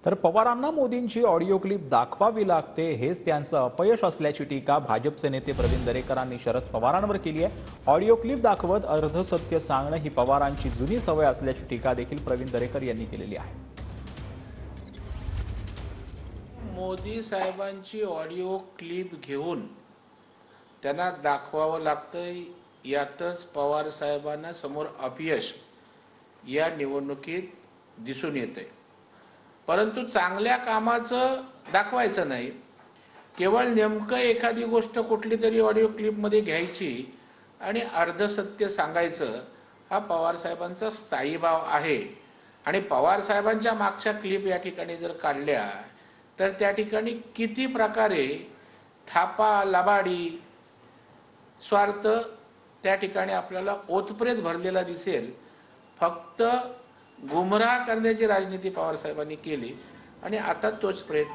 तर पवारांना मोदींची ऑडिओ क्लिप दाखवावी लागते, हेच त्यांचं अपयश असल्याची टीका भाजपचे नेते प्रवीण दरेकरांनी शरद पवारांवर केली आहे। ऑडिओ क्लिप दाखवत अर्धसत्य सांगणं ही पवारांची जुनी सवय असल्याची टीका देखील प्रवीण दरेकर यांनी केलेली आहे। मोदी साहेबांची ऑडिओ क्लिप घेऊन त्यांना दाखवावं लागतं, यातच पवार साहेबांना समोर अपयश या निवडणुकीत दिसून येते। परंतु चांगल्या कामाचं दाखवायचं नाही, केवळ नेमकं एखादी गोष्ट कुठली तरी ऑडिओ क्लिपमध्ये घ्यायची आणि अर्धसत्य सांगायचं, हा पवार साहेबांचा स्थायी भाव आहे। आणि पवार साहेबांच्या मागच्या क्लिप या ठिकाणी जर काढल्या तर त्या ठिकाणी किती प्रकारे थापा लबाडी स्वार्थ त्या ठिकाणी आपल्याला ओतप्रेत भरलेला दिसेल। फक्त गुमराह करण्याची राजनीती पवार साहेबांनी केली आणि आता तोच प्रयत्न